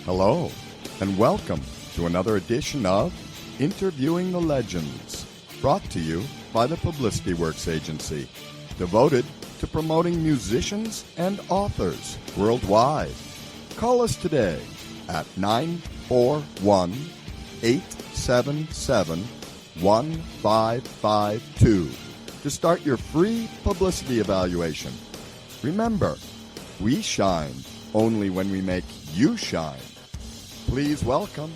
Hello, and welcome to another edition of Interviewing the Legends, brought to you by the Publicity Works Agency, devoted to promoting musicians and authors worldwide. Call us today at 941-877-1552 to start your free publicity evaluation. Remember, we shine only when we make you shine. Please welcome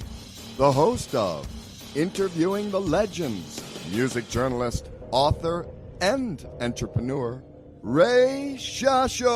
the host of Interviewing the Legends, music journalist, author, and entrepreneur, Ray Shasho.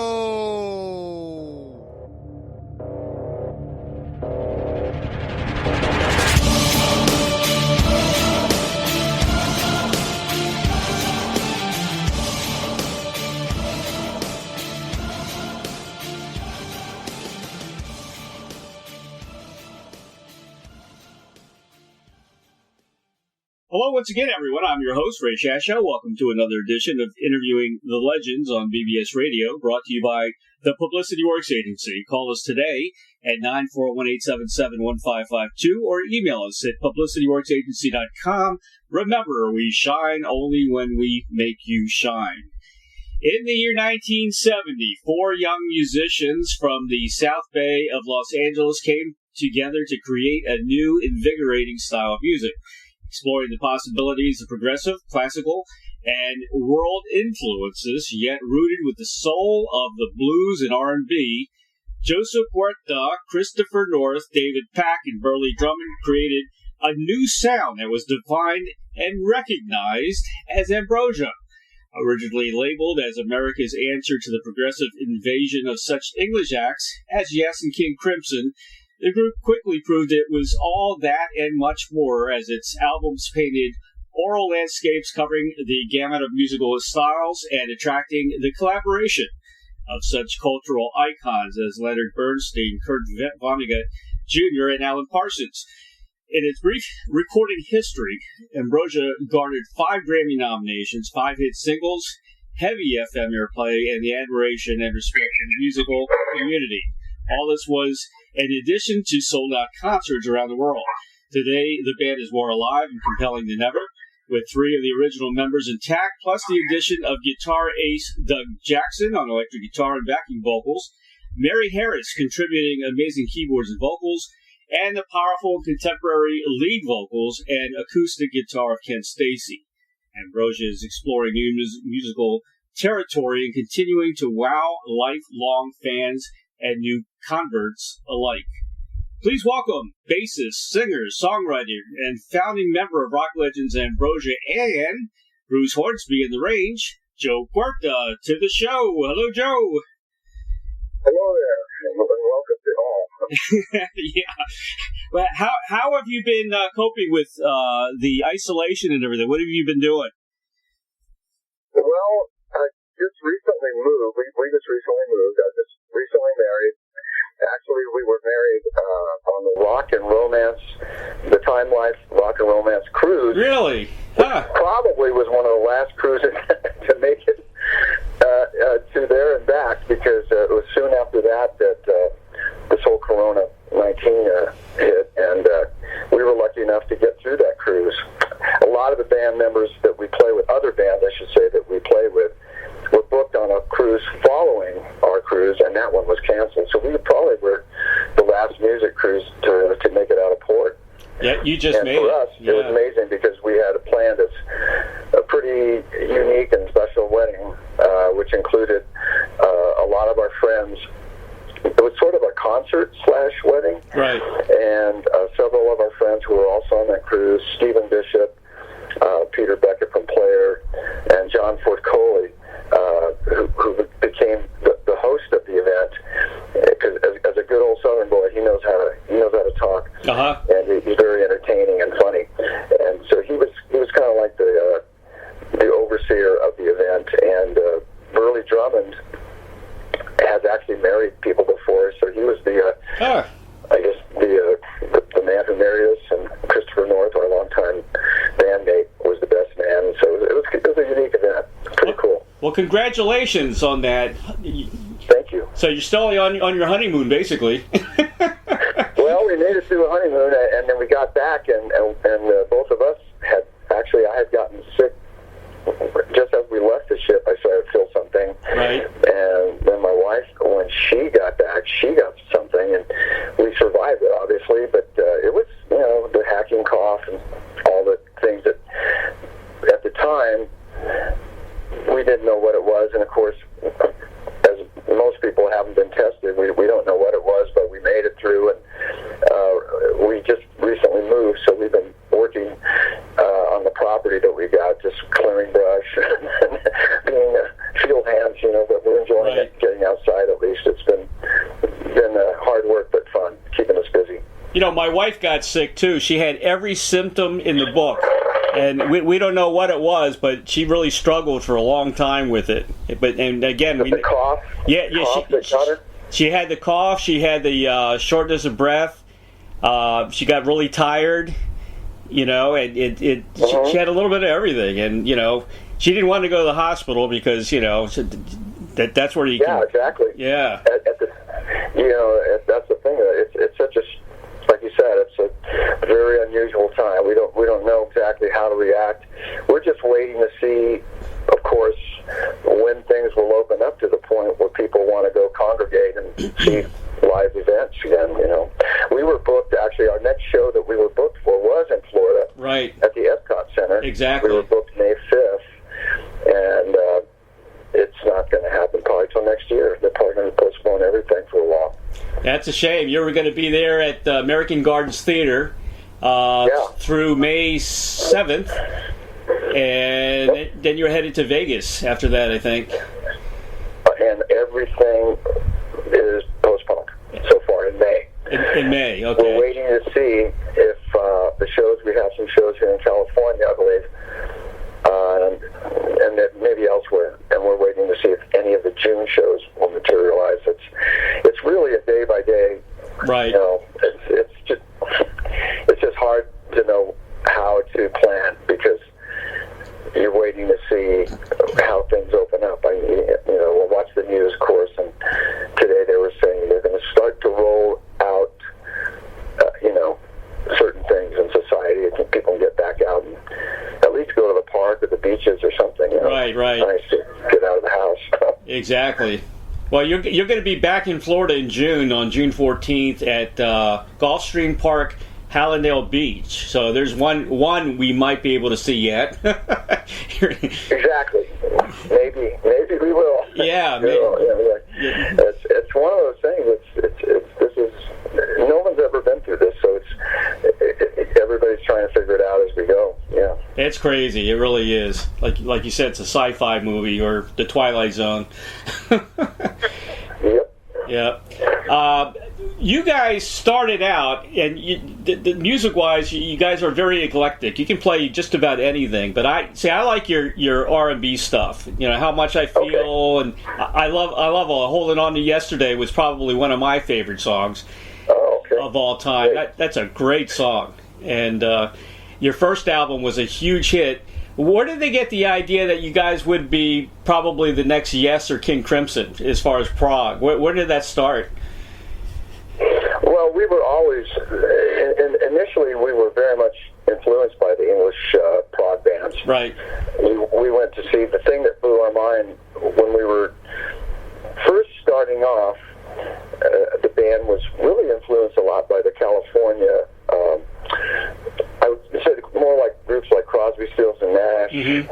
Hello once again, everyone. I'm your host, Ray Shasho. Welcome to another edition of Interviewing the Legends on BBS Radio, brought to you by the Publicity Works Agency. Call us today at 941-877-1552 or email us at publicityworksagency.com. Remember, we shine only when we make you shine. In the year 1970, four young musicians from the South Bay of Los Angeles came together to create a new, invigorating style of music, exploring the possibilities of progressive, classical, and world influences, yet rooted with the soul of the blues and R&B. Joseph Puerta, Christopher North, David Pack and Burleigh Drummond created a new sound that was defined and recognized as Ambrosia. Originally labeled as America's answer to the progressive invasion of such English acts as Yes and King Crimson, the group quickly proved it was all that and much more, as its albums painted aural landscapes covering the gamut of musical styles and attracting the collaboration of such cultural icons as Leonard Bernstein, Vonnegut Jr., and Alan Parsons. In its brief recording history, Ambrosia garnered 5 Grammy nominations, 5 hit singles, heavy FM airplay, and the admiration and respect of the musical community. All this was in addition to sold-out concerts around the world. Today, the band is more alive and compelling than ever, with 3 of the original members intact, plus the addition of guitar ace Doug Jackson on electric guitar and backing vocals, Mary Harris contributing amazing keyboards and vocals, and the powerful contemporary lead vocals and acoustic guitar of Ken Stacy. Ambrosia is exploring new musical territory and continuing to wow lifelong fans and new converts alike. Please welcome bassist, singer, songwriter, and founding member of rock legends Ambrosia and Bruce Hornsby in the Range, Joe Puerta, to the show. Hello, Joe. Hello there, and welcome to all. Yeah. Well, how have you been coping with the isolation and everything? What have you been doing? Well, I just recently moved. We just recently moved. I just recently married. Actually, we were married on the the Time Life Rock and Romance cruise. Really? Huh. Probably was one of the last cruises to make it to there and back, because it was soon after that this whole Corona-19 hit, and we were lucky enough to get through that cruise. A lot of the band members that we play with, other bands I should say, that we play with, were booked on a cruise following our cruise, and that one was canceled. So we probably were the last music cruise to make it out of port. Yeah, you just made it. And for us, yeah. It was amazing, because we had planned a pretty unique and special wedding, which included a lot of our friends. It was sort of a concert/wedding. Right. And several of our friends who were also on that cruise, Stephen Bishop, Peter Beckett from Player, and John Ford Coley, who became the host of the event. Because as a good old Southern boy, he knows how to talk, and he's very entertaining and funny. And so he was kind of like the overseer of the event. And Burleigh Drummond has actually married people before, so he was the man who married us, and Christopher North, our longtime bandmate, was the best man. So it was a unique event. Pretty cool. Well, congratulations on that. Thank you. So you're still on your honeymoon, basically. Well, through a honeymoon, and then we got back, and both of us had, actually, I had gotten sick just as we left the ship. I started to feel something. Right. And then my wife, when she got back, she got something, and we survived it, obviously, but it was, the hacking cough and all the things that, at the time, we didn't know what it was, and of course, as most people haven't been tested, we don't know what it was, but we made it through, and we just recently moved, so we've been working on the property that we got, just clearing brush and being field hands, but we're enjoying it, getting outside at least. It's been hard work, but fun, keeping us busy. My wife got sick, too. She had every symptom in the book. And we don't know what it was, but she really struggled for a long time with it. And again, the cough. Yeah, cough that got her? She had the cough. She had the shortness of breath. She got really tired. She had a little bit of everything, and she didn't want to go to the hospital because that's where you. Yeah, exactly. Yeah. That's the thing. It's such a. Like you said, it's a very unusual time. We don't know exactly how to react. We're just waiting to see, of course, when things will open up to the point where people want to go congregate and see live events again. We were booked. Actually, our next show that we were booked for was in Florida, right, at the Epcot Center. Exactly. We were booked May 5th, and it's not going to happen probably till next year. They're probably going to postpone everything for a while. That's a shame. You were going to be there at the American Gardens Theater through May 7th, and then you're headed to Vegas after that, I think. And everything is postponed so far in May. In May, okay. We're waiting to see if the shows, we have some shows here in California, I believe, and maybe elsewhere, and we're waiting to see if any of the June shows will materialize. It's really a day by day. Right. It's just hard to know how to plan because you're waiting to see how things open up. We'll watch the news, of course, and today they were saying they're going to start to roll out, certain things in society. I think people can get back out and at least go to the park or the beaches or something. Right. Nice to get out of the house. Exactly. Well, you're going to be back in Florida in June, on June 14th at Gulfstream Park, Hallandale Beach. So there's one we might be able to see yet. Exactly. Maybe we will. Yeah. It's one of those things. No one's ever been through this, so everybody's trying to figure it out as we go. Yeah. It's crazy. It really is. Like you said, it's a sci-fi movie or the Twilight Zone. Yep. Yeah. You guys started out, and the music-wise, you guys are very eclectic. You can play just about anything. But I like your R&B stuff. How much I feel, and I love Holding On to Yesterday was probably one of my favorite songs of all time. That's a great song, and your first album was a huge hit. Where did they get the idea that you guys would be probably the next Yes or King Crimson as far as prog? Where did that start? Well, we were always, initially we were very much influenced by the English prog bands. Right. We went to see, the thing that blew our mind when we were first starting off, the band was really influenced a lot by the California, I would say more like groups like Crosby, Stills and Nash. Mm-hmm.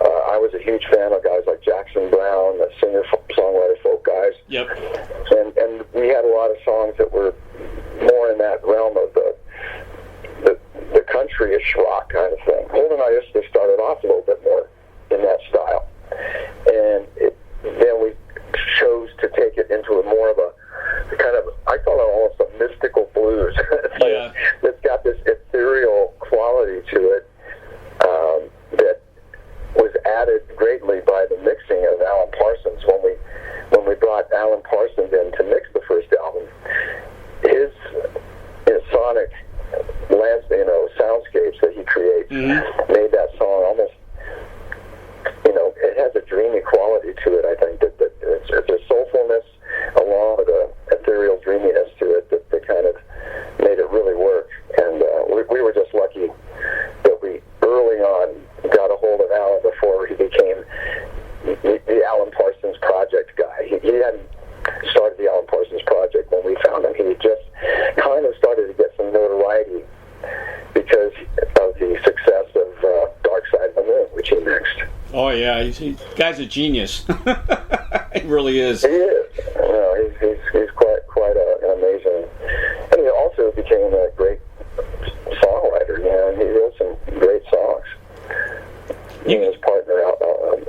I was a huge fan of guys like Jackson Browne, the singer, songwriter, folk guys. Yep. And we had a lot of songs that were more in that realm of the country-ish rock kind of thing. Holding On Yesterday started off a little bit more in that style, and then we chose to take it into a more of a kind of, I call it almost a mystical blues. Yeah. It's got this ethereal quality to it that was added greatly by the mixing of Alan Parsons. When we brought Alan Parsons in to mix the first album, his sonic soundscapes that he creates made that song almost, it has a dreamy quality to it. I think that it's a soulfulness along with a ethereal dreaminess to it that kind of made it really Oh yeah, guy's a genius. He really is. He is. He's quite an amazing. And he also became a great songwriter. He wrote some great songs. His partner,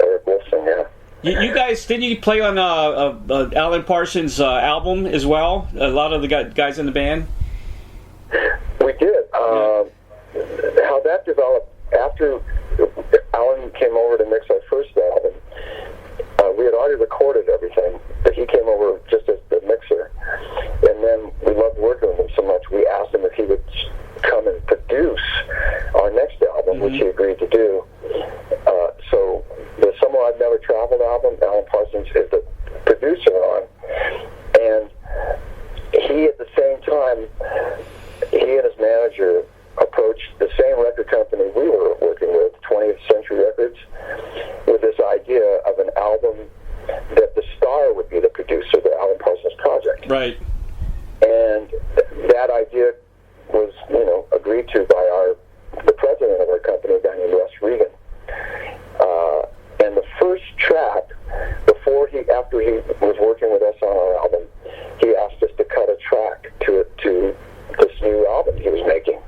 Eric Wilson. Yeah. You guys, didn't you play on Alan Parsons' album as well? A lot of the guys in the band. We did. How that developed after Alan came over to mix our first album, we had already recorded everything, but he came over just as the mixer. And then we loved working with him so much, we asked him if he would come and produce our next album, which he agreed to do. So the Somewhere I've Never Traveled album, Alan Parsons is the producer on. And he, at the same time, he and his manager approached the same record company we were working with, 20th Century Records, with this idea of an album that the star would be the producer, the Alan Parsons Project. Right. And that idea was, agreed to by the president of our company, a guy named Russ Regan. And the first track, after he was working with us on our album, he asked us to cut a track to this new album he was making.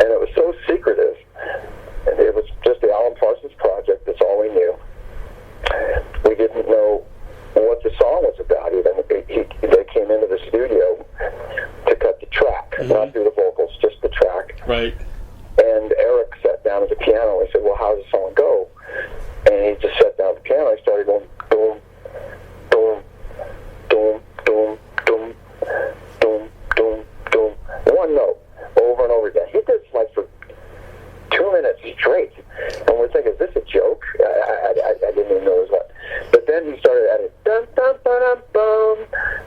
And it was so secretive. And it was just the Alan Parsons Project. That's all we knew. We didn't know what the song was about even. They came into the studio to cut the track, not do the vocals, just the track. Right. And Eric sat down at the piano and said, well, how does the song go? And he just sat down at the piano and started going, boom, boom, boom, boom, boom, boom, boom, boom. One note, over and over again. He did this like for 2 minutes straight. And we're thinking, is this a joke? I didn't even know it was what. But then he started adding dun dun dun dun dun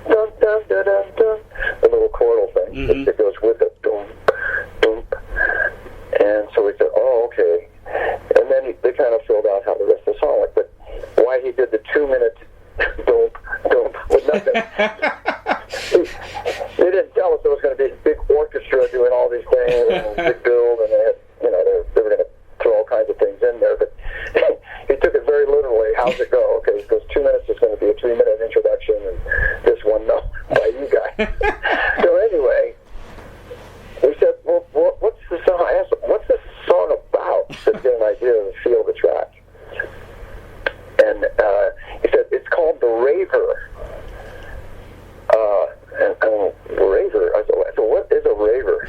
dun dun dun dun dun, the little chordal thing that goes with it. Boom, boom. And so we said, oh, okay. And then they kind of filled out how the rest of the song went. But why he did the 2 minute boom, boom, with nothing. They didn't tell us there was going to be a big orchestra doing all these things and a big build, and they had, they were going to throw all kinds of things in there. But he took it very literally. How's it go? Okay, he goes 2 minutes is going to be a 3 minute introduction, and this one note by you guys. So anyway, we said, well, what's the song? I asked him, what's this song about? To get an idea of the feel of the track. And he said, it's called The Raver. And raver. I said, what is a raver?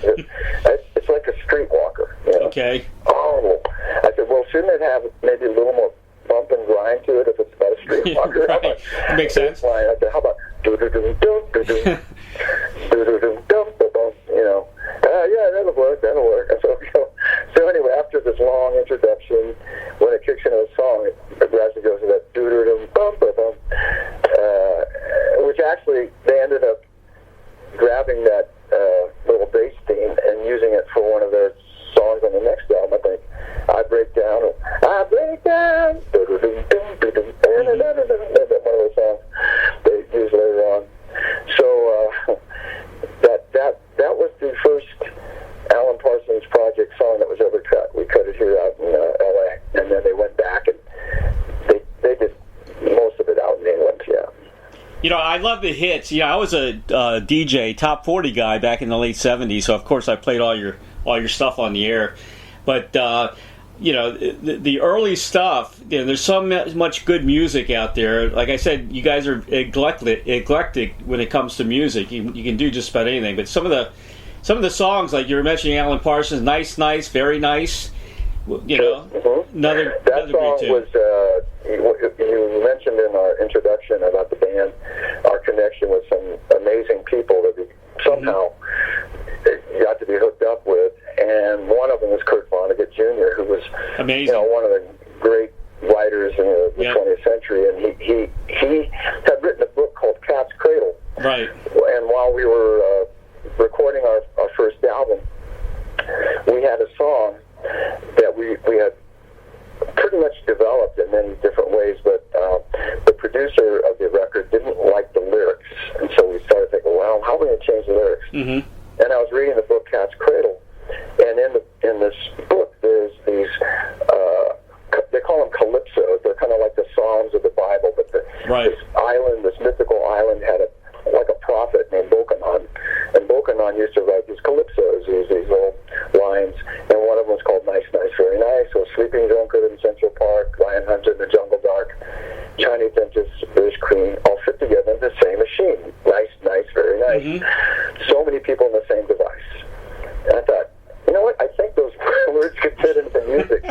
It's like a streetwalker. Okay. Oh. I said, well, shouldn't it have maybe a little more bump and grind to it if it's about a streetwalker? Right. That makes sense. I said, how about do-do-do-dum, do-do-dum, do-do-dum, dum-da-bum, yeah, that'll work. So anyway, after this long introduction, when it kicks into the song, it gradually goes to that do-do-dum, bum-ba-bum, which actually they ended up grabbing that little bass theme and using it for one of their songs on the next album, I think. I break down, do-do-dum, do-do-dum, one of those songs they use later on. So that was the first Alan Parsons Project song that was ever cut. We cut it here out in L.A., and then they went back and they did most of it out in England, yeah. I love the hits. I was a DJ, top 40 guy back in the late 70s, so of course I played all your stuff on the air. But the early stuff, there's so much good music out there. Like I said, you guys are eclectic when it comes to music. You can do just about anything. But some of the songs, like you were mentioning, Alan Parsons, nice, very nice. Another song great tune. Was you mentioned in our introduction about the band, our connection with some amazing people that we somehow got to be hooked up with, and one of them was Kurt Vonnegut Jr., who was amazing. One of the great writers in the 20th century, and he had written a book called Cat's Cradle. Right. And while we were recording our first album, we had a song that we had pretty much developed in many different ways, but the producer of the record didn't like the lyrics, and so we started thinking, well, how are we going to change the lyrics? Mm-hmm. And I was reading the book Cat's Cradle, and in this book there's these they call them calypso on used to write these calypsos, these little lines, and one of them was called Nice, Nice, Very Nice, or Sleeping Drunkard in Central Park, Lion Hunter in the Jungle Dark, Chinese Dentist, British Queen, all fit together in the same machine. Nice, nice, very nice. Mm-hmm. So many people in the same device. And I thought, you know what, I think those words could fit into music.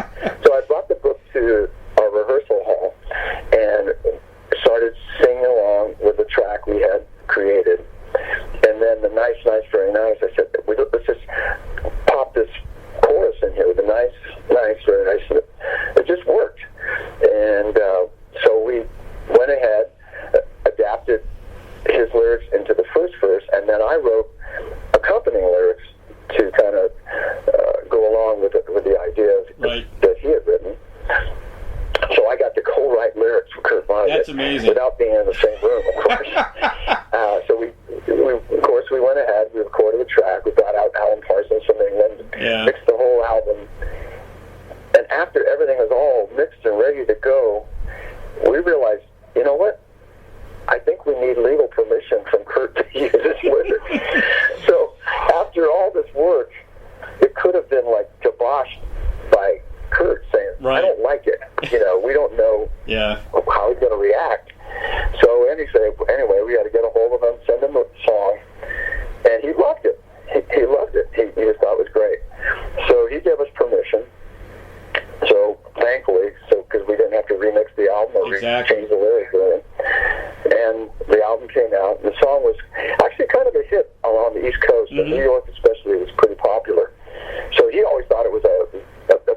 So I brought the book to our rehearsal hall and started singing along with the track we had created. And then the Nice, Nice, Very Nice, I said, let's just pop this chorus in here with the Nice, Nice, Very Nice. And it just worked. And so we went ahead, adapted his lyrics into the first verse, and then I wrote accompanying lyrics to kind of go along with the ideas that he had written. So I got to co-write lyrics for Kurt Vonnegut. That's amazing. Without being in the same room, of course. So we went ahead, we recorded the track, we brought out Alan Parsons from England, mixed the whole album, and after everything was all mixed and ready to go, we realized, you know what? I think we need legal permission from Kurt to use his lyrics. So after all this work, it could have been like kiboshed by Kurt saying, I don't like it. We don't know how he's going to react. So anyway, we had to get a hold of him, send him a song, and he loved it. He loved it. He just thought it was great. So he gave us permission. So thankfully, because we didn't have to remix the album or change the lyrics or anything. And the album came out. The song was actually kind of a hit along the East Coast. Mm-hmm. In New York especially, it was pretty popular. So he always thought it was a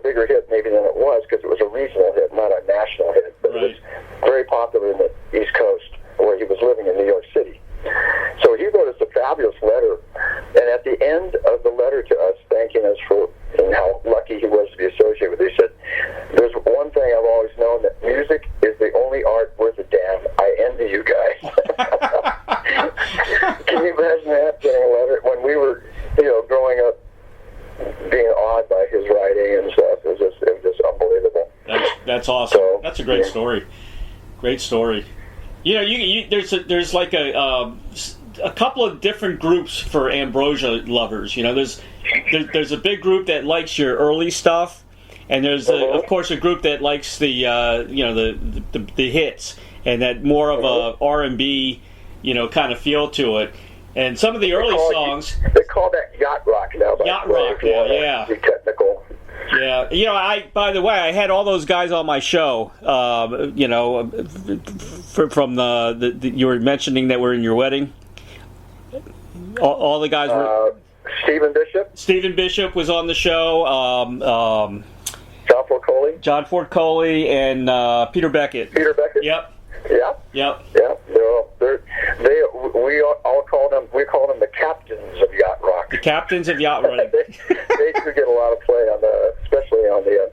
bigger hit maybe than it was, because it was a regional hit, not a national hit. But it was very popular in the East Coast, where he was living in New York City. So he wrote us a fabulous letter, and at the end of the letter to us, thanking us for how lucky he was to be associated with it, he said, there's one thing I've always known, that music is the only art worth a damn. I envy you guys. Can you imagine that, getting a letter when we were, growing up, being awed by his writing and stuff? It was just unbelievable. That's awesome. So, that's a great story. Great story. There's like a couple of different groups for Ambrosia lovers. There's a big group that likes your early stuff, and there's of course a group that likes the hits and that more of a R&B kind of feel to it. And some of the early songs, they call that yacht rock now. Yacht rock, yeah. Be technical. Yeah, by the way, I had all those guys on my show. From the you were mentioning that were in your wedding. All the guys were. Stephen Bishop was on the show. John Ford Coley and Peter Beckett. Yep. Yeah. We call them the captains of yacht rock. The captains of yacht rock. they do get a lot of play especially on the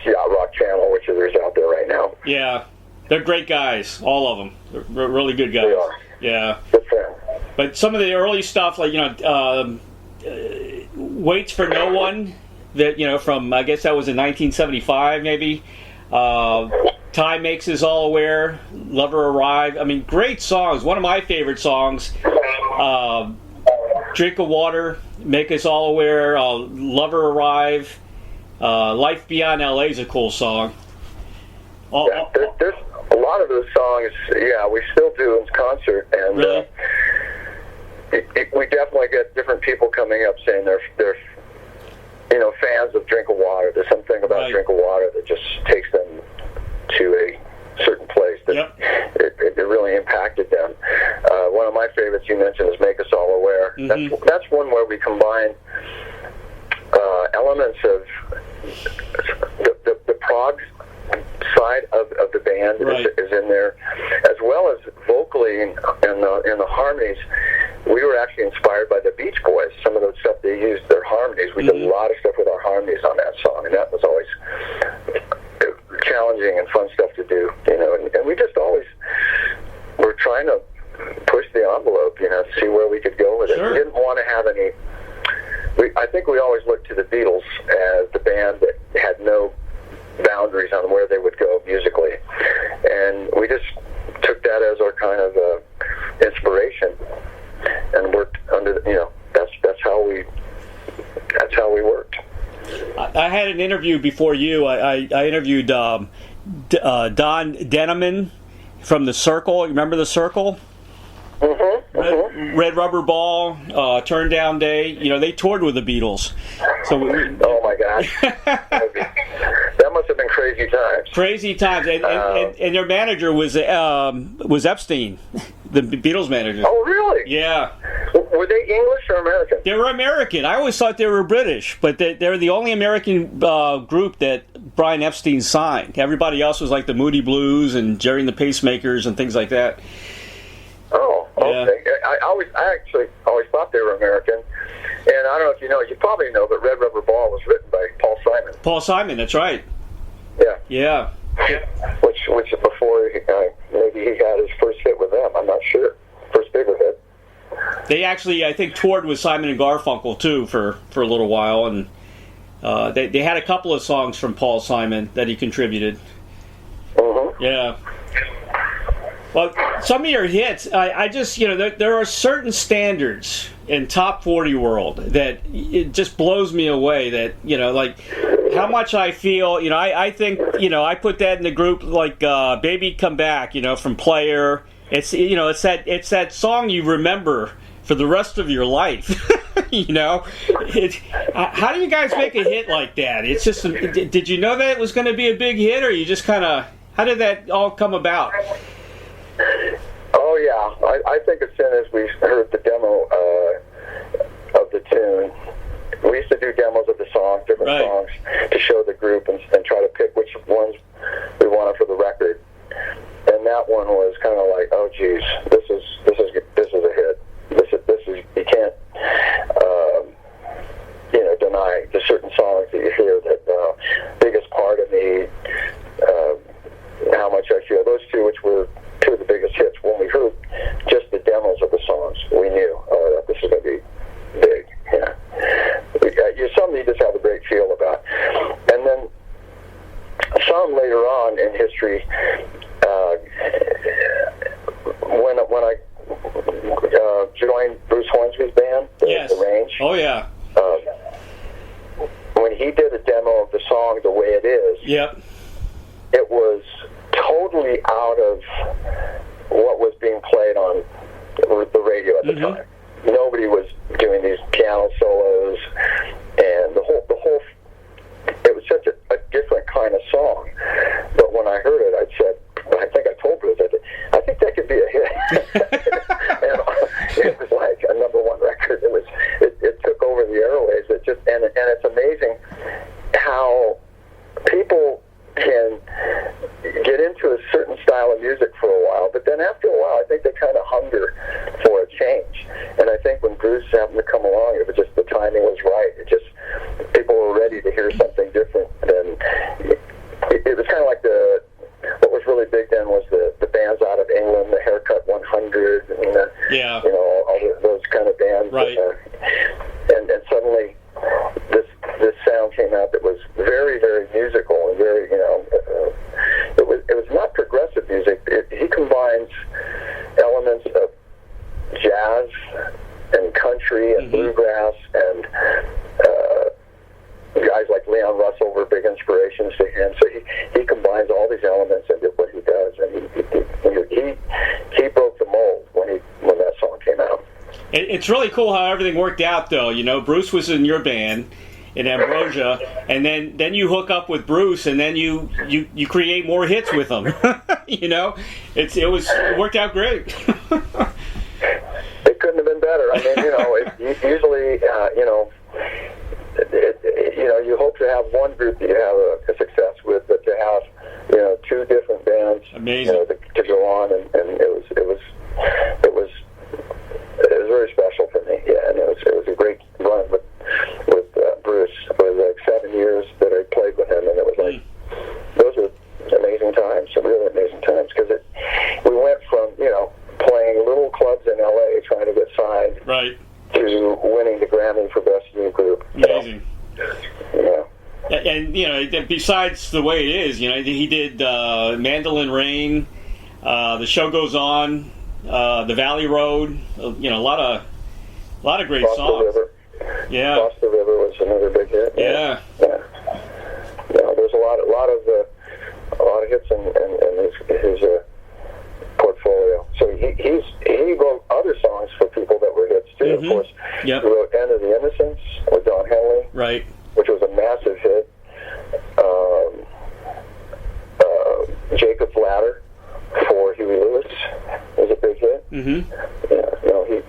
yacht rock channel, which is out there right now. Yeah, they're great guys, all of them. They're really good guys. They are. Yeah. Good friends. But some of the early stuff, like Waits for No One, that from I guess that was in 1975 maybe. Time Makes Us All Aware, Lover Arrive. I mean, great songs. One of my favorite songs, Drink of Water, Make Us All Aware, Lover Arrive, Life Beyond LA is a cool song. There's a lot of those songs, we still do in concert, and really? We definitely get different people coming up saying they're fans of Drink of Water. There's something about Drink of Water that just takes them to a certain place that it really impacted them. One of my favorites you mentioned is Make Us All Aware. Mm-hmm. That's one where we combine elements of the prog side of the band is in there, as well as vocally in the harmonies. We were actually inspired by the Beach Boys. Some of the stuff they used, their harmonies. We did a lot of stuff with our harmonies on that song, and that was always challenging and fun stuff to do, and we just always were trying to push the envelope, to see where we could go with it. We didn't want to have any. I think we always looked to the Beatles as the band that had no boundaries on where they would go musically, and we just took that as our kind of inspiration and worked under I had an interview before you. I interviewed Don Denneman from The Circle. Remember The Circle? Red Rubber Ball, Turn Down Day. They toured with the Beatles. So oh my gosh, that must have been crazy times. Crazy times, and their manager was Epstein, the Beatles manager. Oh really? Yeah. Were they English or American? They were American. I always thought they were British, but they're the only American group that Brian Epstein signed. Everybody else was like the Moody Blues and Jerry and the Pacemakers and things like that. Oh, okay. Yeah. I actually always thought they were American. And I don't know if you know, you probably know, but Red Rubber Ball was written by Paul Simon. Paul Simon, that's right. Yeah. Yeah. Which before maybe he got his first hit with them. I'm not sure. First bigger hit. They actually, I think, toured with Simon and Garfunkel too for a little while, and they had a couple of songs from Paul Simon that he contributed. Yeah. Well, some of your hits, I just, there are certain standards in top 40 world that it just blows me away that, like how much I feel, I think, I put that in the group like Baby Come Back, from Player. It's, it's that song you remember for the rest of your life. How do you guys make a hit like that? It's just, did you know that it was going to be a big hit, or you just kind of, how did that all come about? Oh yeah, I think as soon as we heard the demo of the tune, we used to do demos of the songs, different songs, to show the group and try to pick which ones we wanted for the record. And that one was kind of like, oh geez, this is a hit. This is you can't deny the certain songs that you hear that biggest part of me, how much I feel. Those two, which were two of the biggest hits, when we heard just the demos of the songs, we knew that this is going to be big. Some you just have a great feel about. And then some later on in history, when I joined Bruce Hornsby's band, the Range. Oh yeah. When he did a demo of the song The Way It Is, yep, it was totally out of what was being played on the radio at the time. Nobody was doing these piano solos, and the whole it was such a different kind of song. But when I heard it, I think I told Bruce, I think that could be a hit. And it was like a number one record. It took over the airwaves. And it's amazing how people can get into a certain style of music for a while, but then after a while, I think they kind of hunger for a change. And I think when Bruce happened to come along, it was just the timing was right. People were ready to hear something different. It was kind of like what was really big then was the bands out of England, the Haircut 100, and all those kind of bands. Right. And suddenly this sound came out that was very, very musical and very, it was not progressive music. He combines elements of jazz and country and bluegrass, and guys like Leon Russell were big inspirations to him. So he combines all these elements into what he does, and he broke the mold when that song came out. It's really cool how everything worked out, though. Bruce was in your band in Ambrosia, and then you hook up with Bruce, and then you create more hits with him. It worked out great. It couldn't have been better. I mean, usually, you hope to have one group that you have a success with, but to have, two different bands, amazing, to go on, and it was very special for me. Yeah, and it was a great run with Bruce. It was like 7 years that I played with him, and it was like those were amazing times, really amazing times, because we went from playing little clubs in LA trying to get signed, right, to winning the Grammy for Best New Group. Amazing. Yeah. And besides The Way It Is, he did Mandolin Rain, The Show Goes On, The Valley Road. A lot of great songs. The River. Yeah. Cross the River was another big hit. Yeah. lot of hits in his portfolio. So he wrote other songs for people that were hits too. Mm-hmm. Of course, yep. He wrote "End of the Innocents" with Don Henley, right, which was a massive hit. Jacob's Ladder for Huey Lewis was a big hit. Mm-hmm. Yeah, no, he's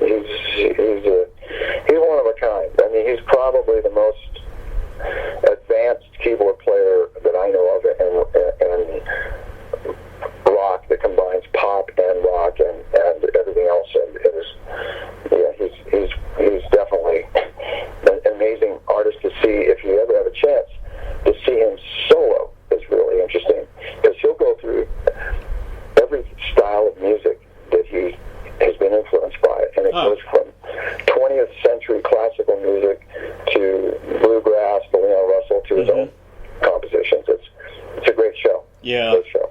one of a kind. I mean, he's probably the most advanced keyboard player that I know of, and rock that combines pop and rock and everything else. And it is, yeah, he's definitely an amazing artist to see. If you ever have a chance to see him solo, is really interesting, because he'll go through every style of music that he has been influenced by, and it goes from 20th century classical music to bluegrass, to Leon Russell, to his own compositions. It's a great show. Yeah. Great show.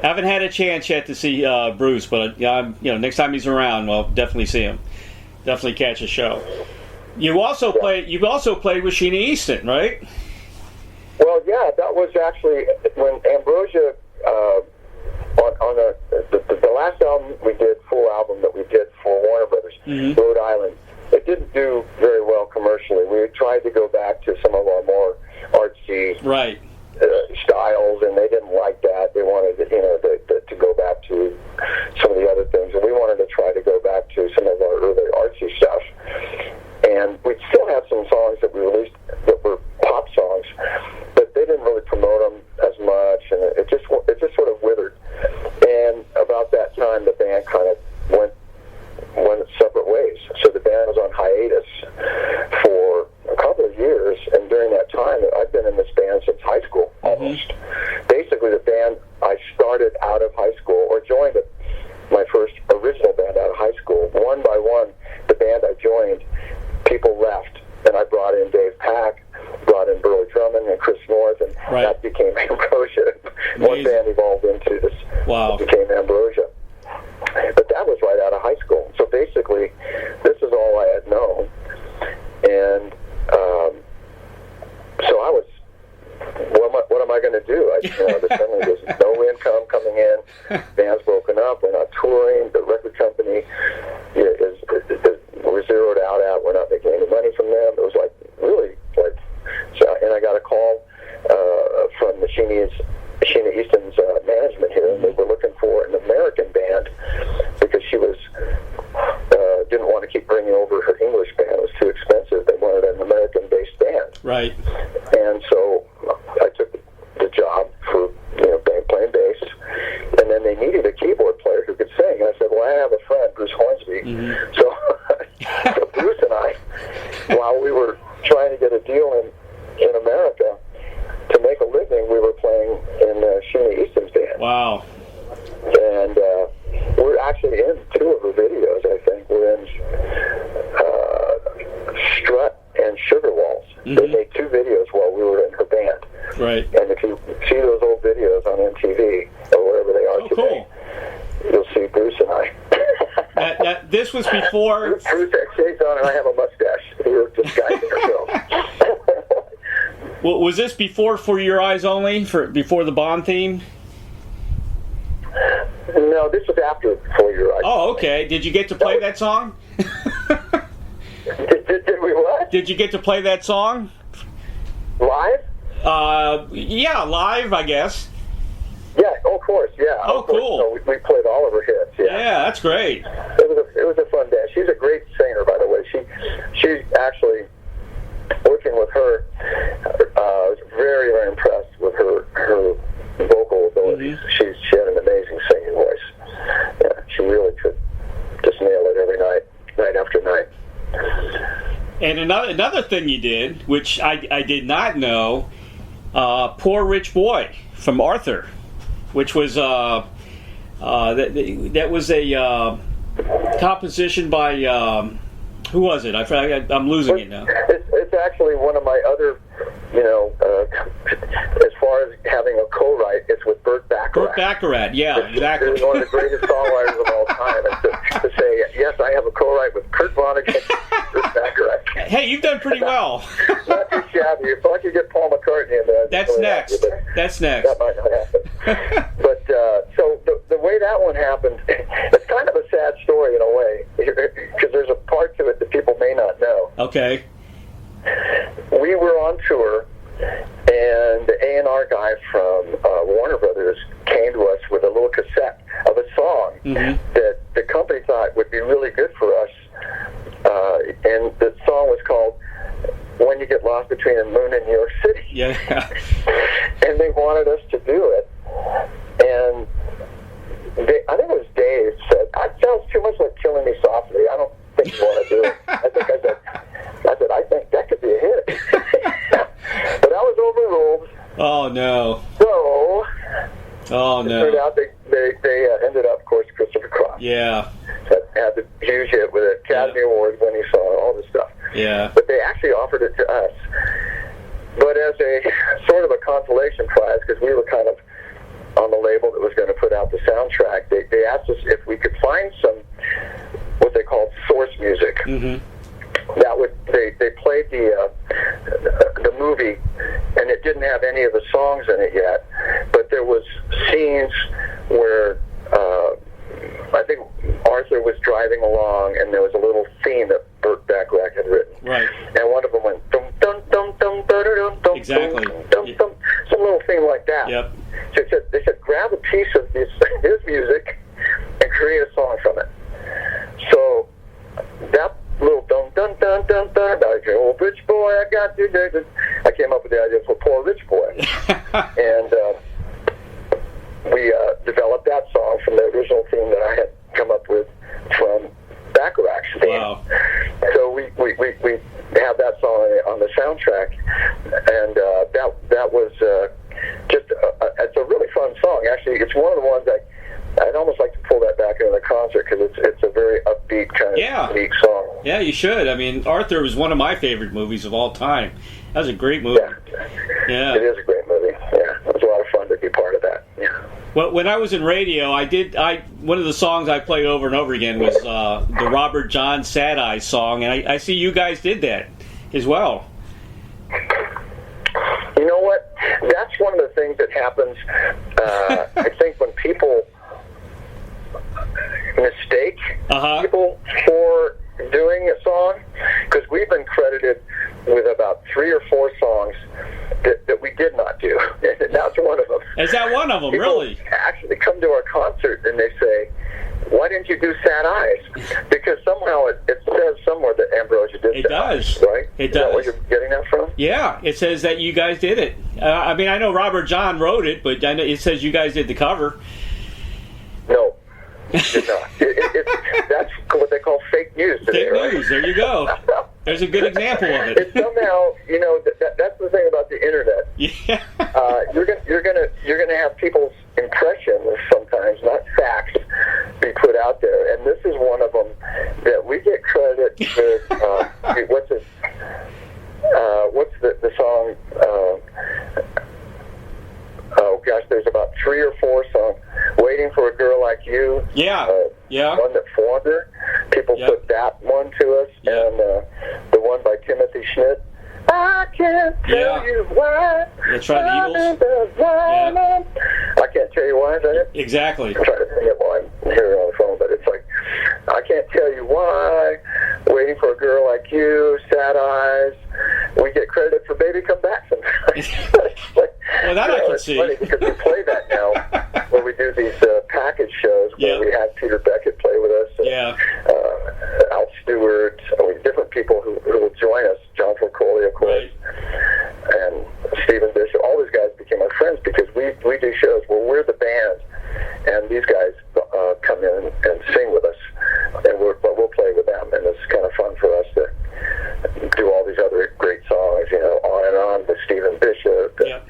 Haven't had a chance yet to see Bruce, but next time he's around, well, definitely see him. Definitely catch a show. You also played with Sheena Easton, right? Well, yeah, that was actually when Ambrosia on the last album we did, full album that we did for Warner Brothers, Rhode Island. It didn't do very well commercially. We tried to go back to some of our more artsy styles, and they didn't like that. They wanted to go back to some of the other things, and we wanted to try to go back to some of our early artsy stuff. And we still had some songs that we released that were pop songs, but they didn't really promote them as much, and it just sort of withered. And about that time, the band kind of went separate ways. So the band was on hiatus for a couple of years, and during that time, I've been in this band since high school, almost. Basically, the band I started out of high school, or joined my first original band out of high school. One by one, the band I joined, people left, and I brought in Dave Pack, brought in Burleigh Drummond and Chris North, and that became Ambrosia. One band evolved into this. Wow. Became Ambrosia. But that was right out of high school. So basically, this is all I had known. And so I was, what am I going to do? Suddenly there's no income coming in. Band's broken up. We're not touring. The record company we're zeroed out at. We're not making any money from them. It was really. So, and I got a call from the Sheena Easton's management here, and they were looking for an American band because she didn't want to keep bringing over her English band. It was too expensive. They wanted an American-based band. Right. And so I took the job for playing bass, and then they needed a keyboard player who could sing. And I said, well, I have a friend, Bruce Hornsby. So Bruce and I, while we were trying to get a deal in America to make a living, we were playing in Sheena Easton's band. Wow. And we're actually in two of her videos, I think. We're in Strut and Sugar Walls. They made two videos while we were in her band. Right. And if you see those old videos on MTV, or wherever they are today, you'll see Bruce and I. This was before... Bruce had shades on, and I have a mustache. We were disguising ourselves. Well, was this before For Your Eyes Only, before the Bond theme? No, this was after For Your Eyes. Oh, okay. Did you get to play that song? Did we what? Did you get to play that song? Live? Yeah, live, I guess. Yeah, of course, yeah. Oh, cool. So we played all of her hits, Yeah, that's great. It was a fun dance. She's a great singer, by the way. She actually, working with her, I was very, very impressed with her vocal abilities. She had an amazing singing voice. Yeah, she really could just nail it every night after night. And another thing you did, which I did not know, Poor Rich Boy from Arthur, which was that was a composition by who was it? I'm losing it now. It's actually one of my other, as far as having a co-write, it's with Burt Bacharach. Burt Bacharach, yeah, exactly. He's one of the greatest songwriters of all time. And to say, yes, I have a co-write with Kurt Vonnegut and Burt Bacharach. Hey, you've done pretty well. Not too shabby. If I could get Paul McCartney in there, That's next. That's next. That might not happen. But so the way that one happened, it's kind of a sad story in a way, because there's a part to it that people may not know. Okay. We were on tour, and the A&R guy from Warner Brothers came to us with a little cassette of a song that the company thought would be really good for us. And the song was called When You Get Lost Between the Moon and New York City. Yeah. And they wanted us to do it. And I think it was Dave said, that sounds too much like Killing Me Softly. I don't think you want to do it. I said, I think that could be a hit. But that was overruled. Oh, no. So, oh, no. It turned out they ended up, of course, Christopher Cross. Yeah. Had the huge hit with an Academy Award winning song, all this stuff. Yeah. But they actually offered it to us. But as a sort of a consolation prize, because we were kind of on the label that was going to put out the soundtrack, they asked us if we could find some, what they called source music. That would they played the movie, and it didn't have any of the songs in it yet, but there was scenes where I think Arthur was driving along, and there was a little theme that Burt Bacharach had written. Right. And one of them went dum dum dum dum dum dum. Exactly. Dum dum. Some little theme like that. Yep. So they said grab a piece of his music and create a song from it. So that little dum dum dum dum dum. Oh, rich boy, I got you. I came up with the idea for Poor Rich Boy, and we developed that song from the original theme that I had come up with from Bacharach's theme. Wow. So we have that song on the soundtrack, and that was just it's a really fun song. Actually, it's one of the ones I'd almost like to pull that back into the concert, because it's a very upbeat kind of unique song. Yeah, you should. I mean, Arthur was one of my favorite movies of all time. That was a great movie. Yeah. It is a great movie. Yeah, it was a lot of fun to be part of that. Yeah. Well, when I was in radio, one of the songs I played over and over again was the Robert John Sad Eyes song, and I see you guys did that as well. You know what? That's one of the things that happens, I think, when people mistake people for doing a song, because we've been credited with about 3 or 4 songs that we did not do, and that's one of them. Is that one of them, people really? Actually come to our concert and they say, why didn't you do Sad Eyes? Because somehow it says somewhere that Ambrosia did it. Sad Does. Eyes, right? It Is does. that where you're getting that from? Yeah, it says that you guys did it. I mean, I know Robert John wrote it, but I know it says you guys did the cover. No. Did not. That's what they call fake news today, fake news. There you go. There's a good example of it. It's somehow, that's the thing about the internet. Yeah. You're gonna have people's impressions sometimes, not facts, be put out there, and this is one of them that we get credit with. What's the song? Oh gosh, there's about 3 or 4 songs. Waiting for a Girl Like You. Yeah. One that formed her. People put that one to us, and the one by Timothy Schmidt. I can't tell you why. That's right, the Eagles. I can't tell you why, is that it? Exactly. I'm trying to sing it while I'm here on the phone, but it's like, I can't tell you why. Waiting for a Girl Like You. Sad Eyes. We get credit for Baby Come Back sometimes. Well, that I can it's see. Funny because we play that now when we do these package shows where we have Peter Beckett play with us. And, Al Stewart, different people who will join us. John Folcoli, of course, and Stephen Bishop. All these guys became our friends because we do shows where we're the band, and these guys come in and sing with us, and we'll play with them, and it's kind of fun for us to do all these other great songs, On and On with Stephen Bishop. And,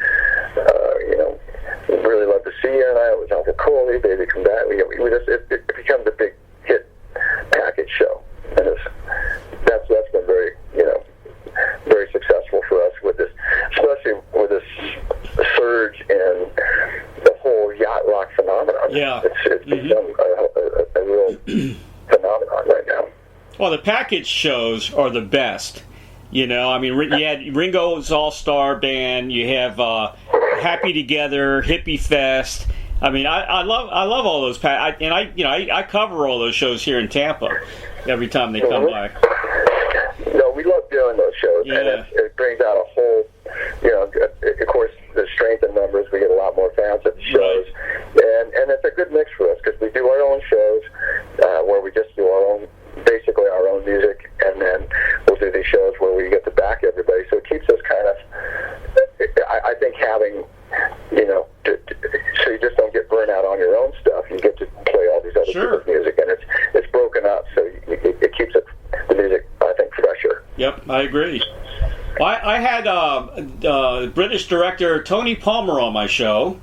really love to see you, and I was John Folcoli, Baby Come Back. It becomes a big hit package show, and that's been very very successful for us with this, especially with this surge in the whole yacht rock phenomenon. Yeah. It's become a real phenomenon right now. Well, the package shows are the best. You know, I mean, you had Ringo's All-Star Band. You have Happy Together, Hippie Fest. I mean, I love all those. I cover all those shows here in Tampa every time they come by. No, we love doing those shows, and it brings out a whole, of course, the strength in numbers. We get a lot more fans at the shows, and it's a good mix for us because we do our own shows where we just do basically our own music, and then we'll do these shows where we get to back everybody. So it keeps us kind of, I think, having, so you just don't get burnt out on your own stuff. You get to play all these other people's music, and it's broken up, so it keeps the music, I think, fresher. Yep, I agree. Well, I had British director Tony Palmer on my show,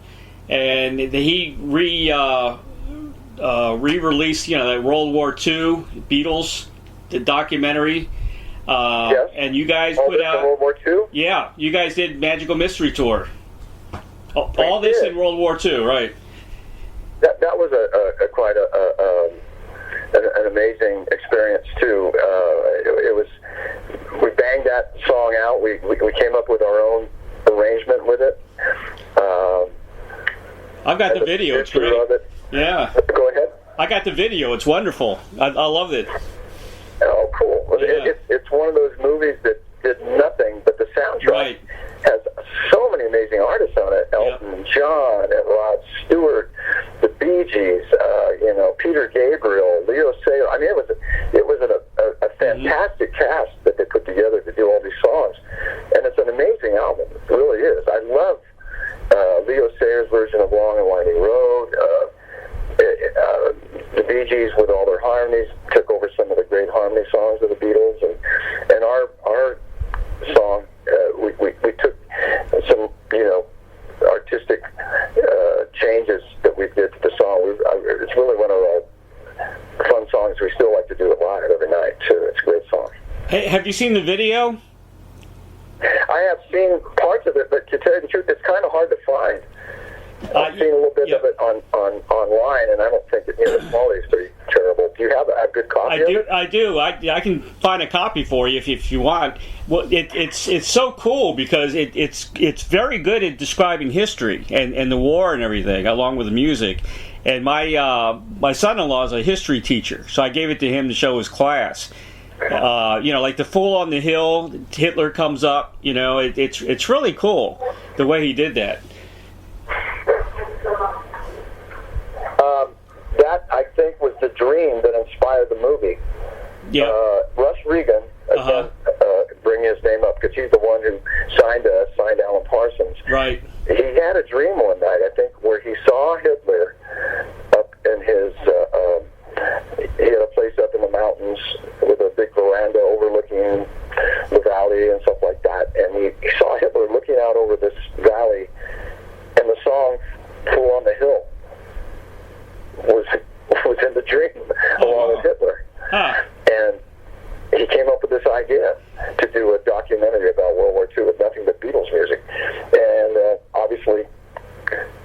and he re-released, that World War II Beatles the documentary. Yes. And you guys put out World War II. Yeah, you guys did Magical Mystery Tour. All this in World War II, right? That was quite an amazing experience too. It was, we banged that song out. We came up with our own arrangement with it. I've got the video. It's great. Yeah. Go ahead. I got the video. It's wonderful. I loved it. Oh, cool. Yeah. It's one of those movies that did nothing but the soundtrack has so many amazing artists on it. Elton John and Rod Stewart, the Bee Gees, Peter Gabriel, Leo Sayer. I mean, it was a fantastic cast that they put together to do all these songs, and it's an amazing album. It really is. I love Leo Sayer's version of Long and Winding Road. The Bee Gees, with all their harmonies, took over some of the great harmony songs of the Beatles, and our song, we took some artistic changes that we did to the song. It's really one of our fun songs. We still like to do it live every night too. It's a great song. Hey, have you seen the video? I have seen parts of it, but to tell you the truth, it's kind of hard to find. I've seen a little bit of it online, and I don't think the quality is very terrible. Do you have a good copy of it? I do. I can find a copy for you if you want. Well, it's so cool because it's very good at describing history and the war and everything, along with the music. And my son-in-law is a history teacher, so I gave it to him to show his class. Like the Fool on the Hill, Hitler comes up. It's really cool the way he did that. That, I think, was the dream that inspired the movie. Yeah. Russ Regan, again, bring his name up because he's the one who signed Alan Parsons. Right. He had a dream one night, I think, where he saw Hitler up in his, he had a place up in the mountains with a big veranda overlooking the valley and stuff like that. And he saw Hitler looking out over this valley, and the song Fool on the Hill was in the dream along with Hitler. And he came up with this idea to do a documentary about World War II with nothing but Beatles music. And obviously,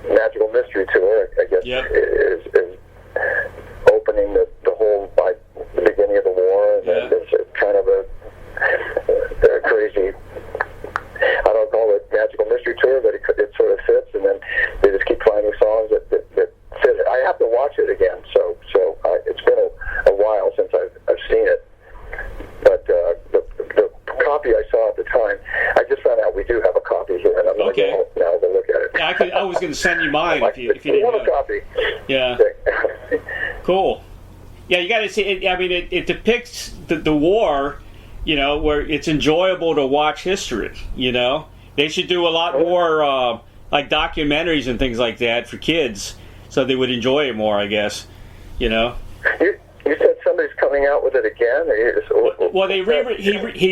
Magical Mystery Tour, I guess, is opening the whole, by the beginning of the war. And it's kind of a crazy, I don't call it Magical Mystery Tour, but it sort of fits. And then they just keep finding songs that fit it. I have to watch it again, so it's been a while since I've seen it. But the copy I saw at the time, I just found out we do have a copy here, and I'm going to go now to look at it. Yeah, I was going to send you mine if you didn't have a copy. Yeah. Cool. Yeah, you got to see it. I mean, it depicts the war, where it's enjoyable to watch history. They should do a lot more like documentaries and things like that for kids, so they would enjoy it more, I guess. You said somebody's coming out with it again? Well, he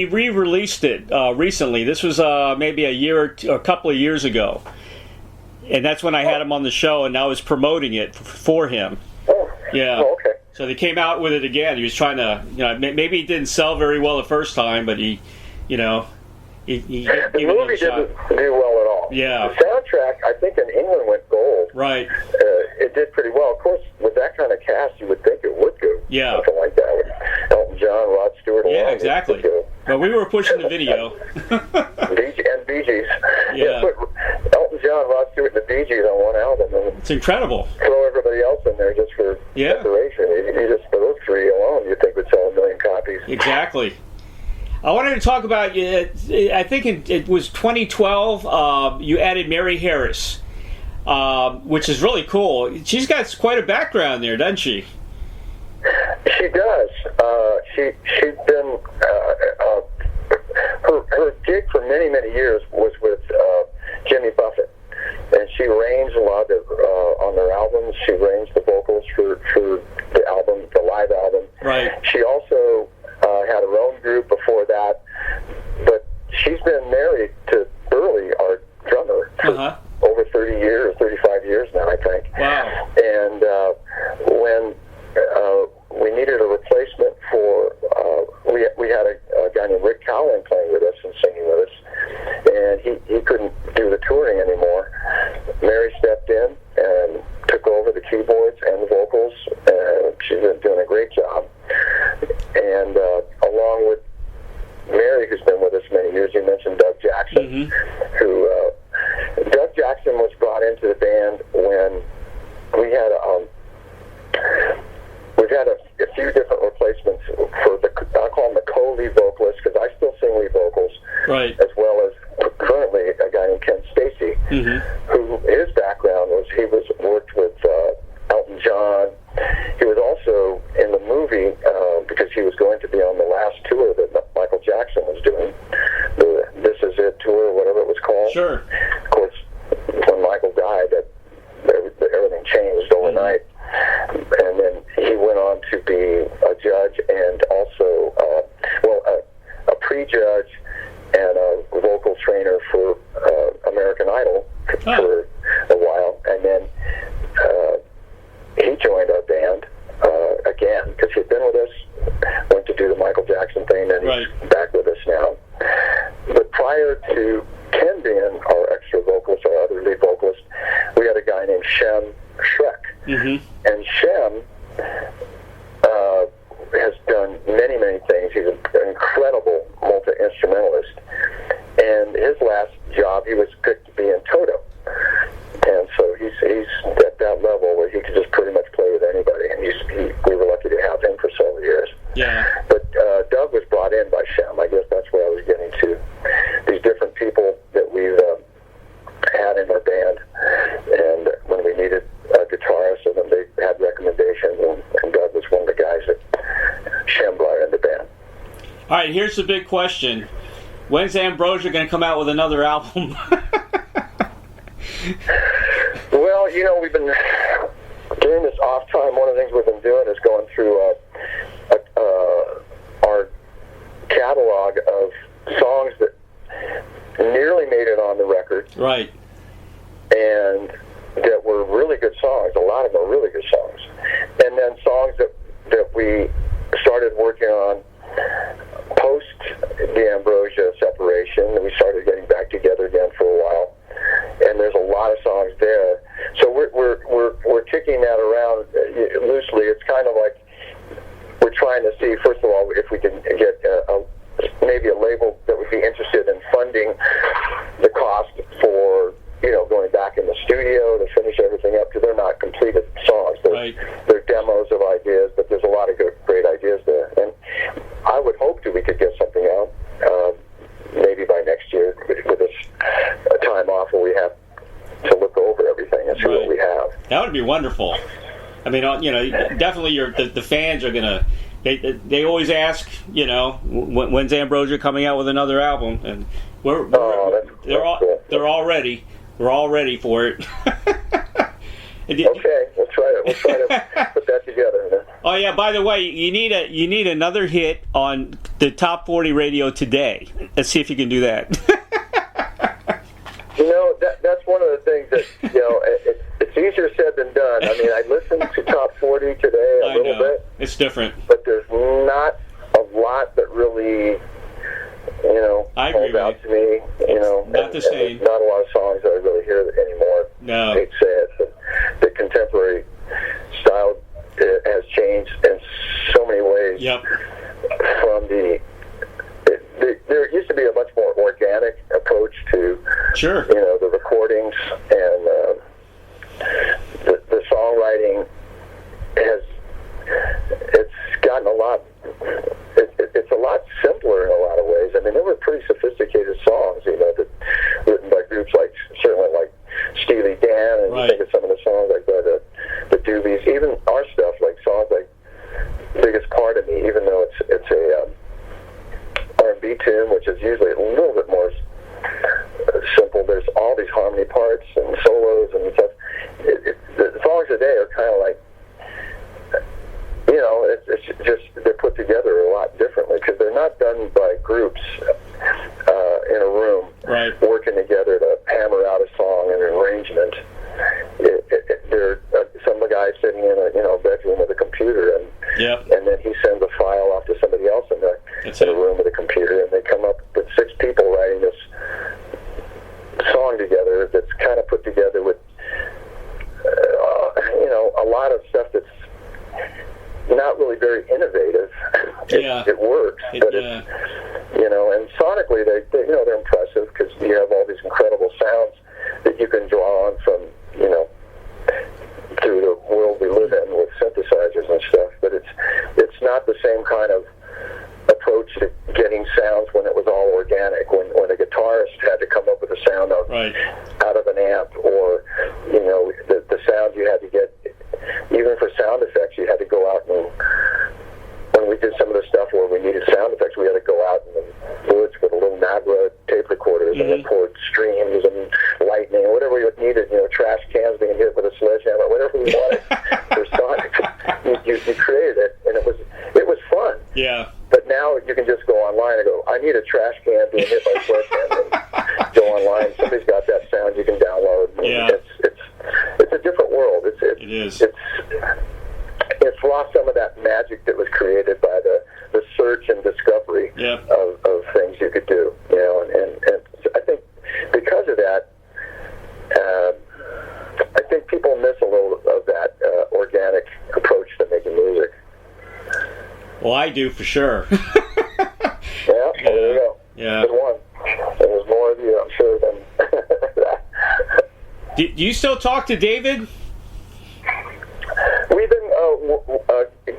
re-released it recently. This was maybe a couple of years ago. And that's when I had him on the show, and I was promoting it for him. Oh, yeah. Oh, okay. So they came out with it again. He was trying to, maybe it didn't sell very well the first time, but he the movie didn't do well at all. Yeah. The soundtrack, I think, in England went gold. Right. It did pretty well. Of course, with that kind of cast, you would think it would go. Yeah. Something like that with Elton John, Rod Stewart. Yeah, exactly. But we were pushing the video. And Bee Gees. Yeah. Put Elton John, Rod Stewart, and the Bee Gees on one album, and It's incredible. throw everybody else in there just for decoration. You just, for those three alone, you think would sell 1 million copies. Exactly. I wanted to talk about, I think it was 2012, you added Mary Harris, which is really cool. She's got quite a background there, doesn't she? She does. She's been her gig for many, many years was with Jimmy Buffett, and she arranged a lot of on their albums. She arranged the vocals for the album, the live album. Right. She also had her own group before that, but she's been married to Burleigh, our drummer, for over 30 years, 35 years now, I think. Wow. And when we needed a replacement for, we had a guy named Rick Cowling playing with us and singing with us, and he couldn't do the touring anymore. Mary stepped in and took over the keyboards and the vocals, and she's been doing a great job. And along with Mary, who's been with us many years, you mentioned Doug Jackson, who Doug Jackson was brought into the band when we had we've had a few different replacements for the, I call them the co-lead vocalists, because I still sing lead vocals, right, as well as currently a guy named Ken Stacy, who his background was he was worked with Elton John. He was also in the movie because he was going to be on the last tour that Michael Jackson was doing, the This Is It tour, whatever it was called. Sure. Of course, when Michael died, everything changed overnight. And then he went on to be a judge and also, a pre-judge and a vocal trainer for American Idol for a while. And then he joined our band again because he'd been with us, went to do the Michael Jackson thing, and he's back with us now. But prior to Ken being our extra vocalist, our other lead vocalist, we had a guy named Shem Shrek. And Shem has done many, many things. He's an incredible multi-instrumentalist. And his last job, he was picked to be in Toto. And so he's at that level where he could just pretty much play with anybody. And we were lucky to have him for several years. Yeah. But Doug was brought in by Shem. I guess that's where I was getting to. These different people that we've had in our band. And when we needed a guitarist, and then they had recommendations, and Doug was one of the guys that Shem brought in the band. All right, here's the big question. When's Ambrosia going to come out with another album? Well, we've been during this off time. One of the things we've been doing is going through our catalog of songs that nearly made it on the record, right, and that were really good songs. A lot of them are really good songs, and then songs that we started working on post the Ambrosia separation, and we started getting back together again for a while. And there's a lot of songs there, so we're kicking that around loosely. It's kind of like we're trying to see, first of all, if we can get maybe a label that would be interested in funding the cost for going back in the studio to finish everything up, because they're not completed songs. They're demos of ideas, but there's a lot of great ideas there. And I would hope that we could get something out maybe by next year with this time off where we have to look over everything and see what we have. That would be wonderful. I mean, definitely the fans are going to, they always ask, when's Ambrosia coming out with another album? And they're all ready. We're all ready for it. Okay, we'll try to put that together. Oh yeah, by the way, you need another hit on the Top 40 radio today. Let's see if you can do that. That's one of the things that it's easier said than done. I mean, I listened to Top 40 today a little bit. It's different, but there's not a lot that really calls out to me. Not the same. There's not a lot of songs that I really hear anymore. No, I hate to say it, but the contemporary style has changed in so many ways. Yep. From the Sure. You know, the recordings and the songwriting it's gotten a lot. It's a lot simpler in a lot of ways. I mean, they were pretty sophisticated songs, you know, that written by groups like certainly like Steely Dan, and right. you think of some of the songs like the Doobies, even our stuff, like songs like "Biggest Part of Me," even though it's a R&B tune, which is usually a little bit more simple. There's all these harmony parts and solos and stuff. The songs today are kind of like, you know, it's just they're put together a lot differently because they're not done by groups in a room right. working together to hammer out a song and an arrangement. They're some guy sitting in a bedroom with a computer, and yep. and then he sends a file off to somebody else in a room with a computer, and they come up with 6 people writing this song together that's kind of put together with you know, a lot of stuff that's not really very innovative. Yeah. It works, but it's, you know, and sonically they you know, they're impressive because you have all these incredible sounds that you can draw on from, you know, through the world we live in with synthesizers and stuff. But it's not the same kind of approach to getting sounds when it was all organic. When a guitarist had to come up with a sound out of an amp, or you know, the sound you had to get. Even for sound effects, you had to go out and, when we did some of the stuff where we needed sound effects, we had to go out in the woods with a little Nagra tape recorders and record streams and lightning, whatever we needed, you know, trash cans being hit with a sledgehammer, whatever we wanted for sonic. You created it, and it was fun. Yeah. But now you can just go online and go, I need a trash can being hit by a sledgehammer. And go online. Somebody's got that sound you can download. Yeah. It's a different world. It is. It's lost some of that magic that was created by the search and discovery of things you could do. You know, and I think because of that, I think people miss a little of that organic approach to making music. Well, I do for sure. Well, there you go. Yeah. Good one. There's more of you, I'm sure, than that. Do you still talk to David? We've been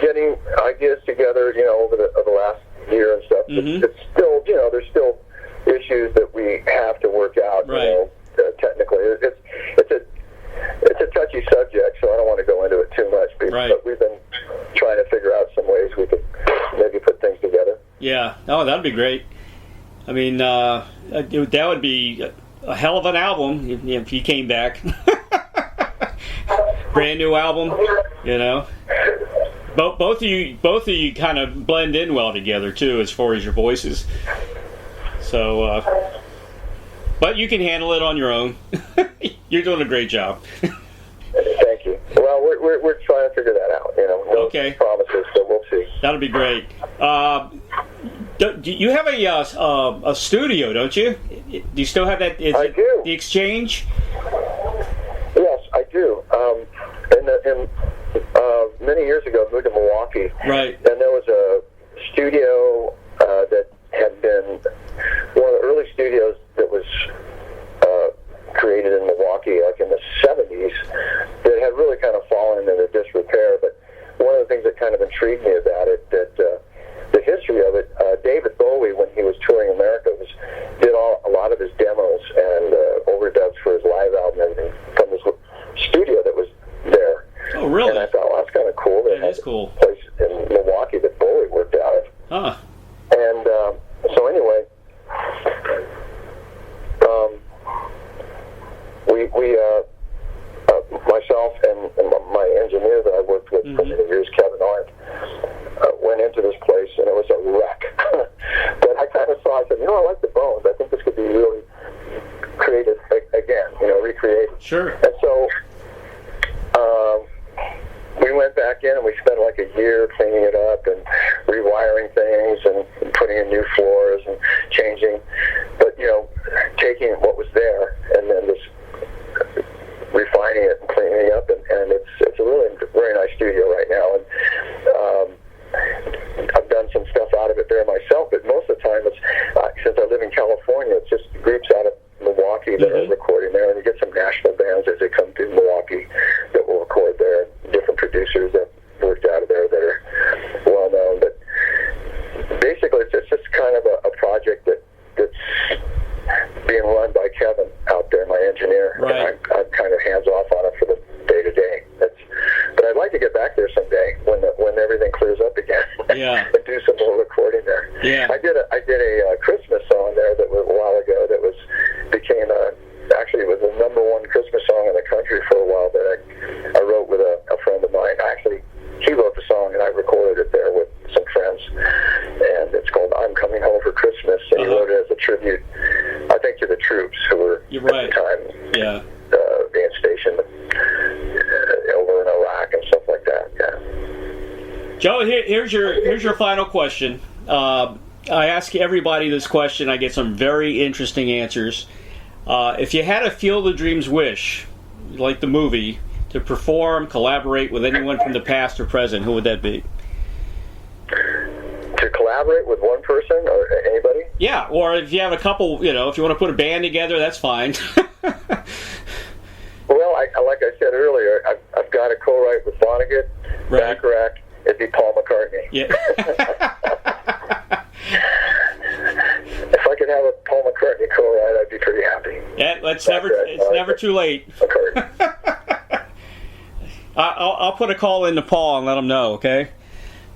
getting ideas together, you know, over the last year and stuff. Mm-hmm. It's still, you know, there's still issues that we have to work out. Right. You know, technically, it's a touchy subject, so I don't want to go into it too much. But we've been trying to figure out some ways we could maybe put things together. Yeah. Oh, that'd be great. I mean, that would be a hell of an album if he came back. Brand new album, you know. Both of you kind of blend in well together too, as far as your voices. So, but you can handle it on your own. You're doing a great job. Thank you. Well, we're trying to figure that out. You know, no promises, so we'll see. That'll be great. You have a studio, don't you? Do you still have that? I do. The Exchange? Yes, I do. Many years ago, I moved to Milwaukee. Right. And there was a studio that had been one of the early studios that was created in Milwaukee, like in the 70s, that had really kind of fallen into disrepair. But one of the things that kind of intrigued me about it, that the history of it, David Bowie, when he was touring America, did a lot of his demos and overdubs for his live album and everything from this studio that was there. Oh, really? And I thought, well, that's kind of cool. That is cool. Place in Milwaukee that Bowie worked out of. Huh. And so anyway, we myself and my engineer that I worked with for many years, Kevin Arndt, went into this place, and it was a wreck. But I kind of saw, I said, you know, I like the bones. I think this could be really created again, you know, recreated. Sure. And so we went back in and we spent like a year cleaning it up and rewiring things and putting in new floors and changing, but you know, taking what was there and then just refining it and cleaning it up, and it's a really very nice studio right now, and I've done some stuff out of it there myself, but most of the time it's since I live in California, it's just groups out of Milwaukee that Yeah. I did a Christmas song there that was a while ago that actually it was the #1 Christmas song in the country for a while that I wrote with a friend of mine. Actually, he wrote the song and I recorded it there with some friends, and it's called "I'm Coming Home for Christmas." And he wrote it as a tribute, I think, to the troops who were at the time being stationed over in Iraq and stuff like that. Yeah. Joe, here's your final question. I ask everybody this question. I get some very interesting answers. If you had a Field of Dreams wish, like the movie, to perform, collaborate with anyone from the past or present, who would that be? To collaborate with one person or anybody? Yeah, or if you have a couple, if you want to put a band together, that's fine. Well, like I said earlier, I've got to co-write with Vonnegut, Bacharach. It'd be Paul McCartney. Yeah. If I could have a Paul McCartney co-write, I'd be pretty happy. Yeah, it's never too late. I'll put a call into Paul and let him know, okay?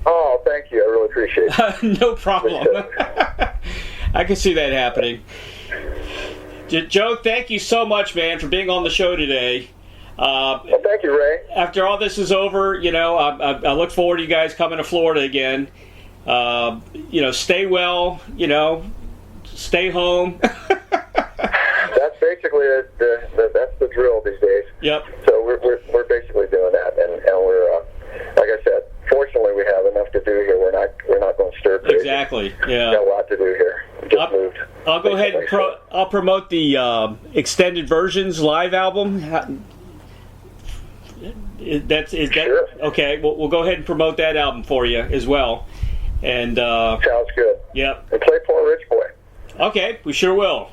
Oh, thank you. I really appreciate it. No problem. I can see that happening. Joe, thank you so much, man, for being on the show today. Well, thank you, Ray. After all this is over, I look forward to you guys coming to Florida again. Stay well, stay home. That's basically that's the drill these days. Yep. So we're basically doing that, and we're like I said, fortunately we have enough to do here. We're not going stir crazy. Exactly. Yeah. Got a lot to do here. Just moved. I'll go ahead and I'll promote the extended versions live album. Is that sure. Okay? We'll go ahead and promote that album for you as well. And sounds good. Yep. And play Poor Rich Boy. Okay, we sure will.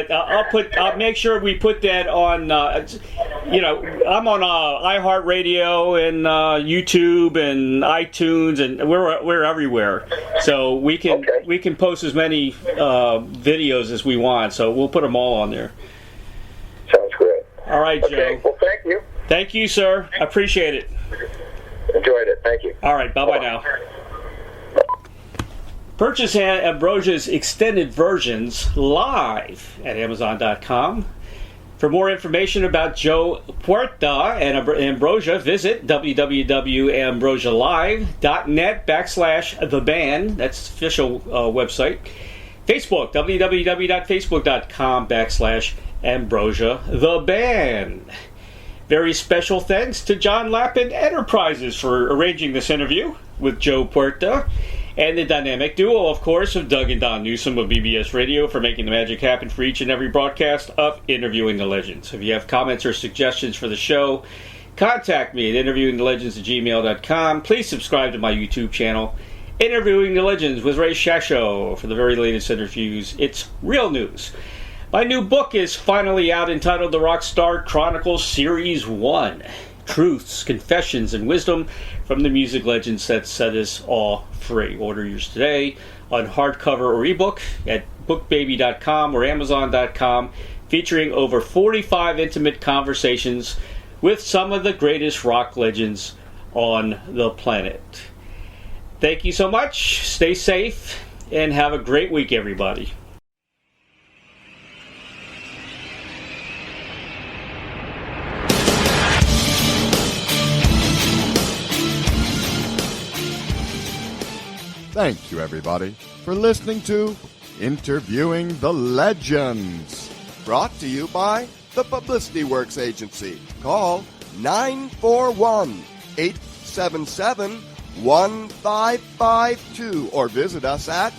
I'll make sure we put that on. I'm on iHeartRadio and YouTube and iTunes, and we're everywhere. So we can post as many videos as we want. So we'll put them all on there. Sounds great. All right, Joe. Okay. Well, thank you. Thank you, sir. I appreciate it. Enjoyed it. Thank you. All right. Bye-bye now. Purchase Ambrosia's extended versions live at Amazon.com. For more information about Joe Puerta and Ambrosia, visit www.ambrosialive.net/theband. That's the official website. Facebook, www.facebook.com/Ambrosia the Band. Very special thanks to John Lappin Enterprises for arranging this interview with Joe Puerta. And the dynamic duo, of course, of Doug and Don Newsom of BBS Radio for making the magic happen for each and every broadcast of Interviewing the Legends. If you have comments or suggestions for the show, contact me at interviewingthelegends@gmail.com. Please subscribe to my YouTube channel, Interviewing the Legends with Ray Shasho, for the very latest interviews. It's real news. My new book is finally out, entitled The Rockstar Chronicles Series 1. Truths, confessions, and wisdom from the music legends that set us all free. Order yours today on hardcover or ebook at bookbaby.com or amazon.com, featuring over 45 intimate conversations with some of the greatest rock legends on the planet. Thank you so much. Stay safe and have a great week, everybody. Thank you, everybody, for listening to Interviewing the Legends. Brought to you by the Publicity Works Agency. Call 941-877-1552 or visit us at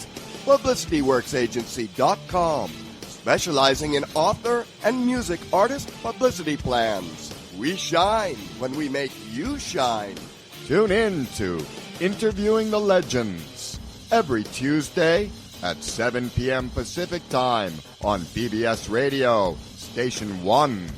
publicityworksagency.com, specializing in author and music artist publicity plans. We shine when we make you shine. Tune in to Interviewing the Legends every Tuesday at 7 p.m. Pacific Time on BBS Radio, Station 1.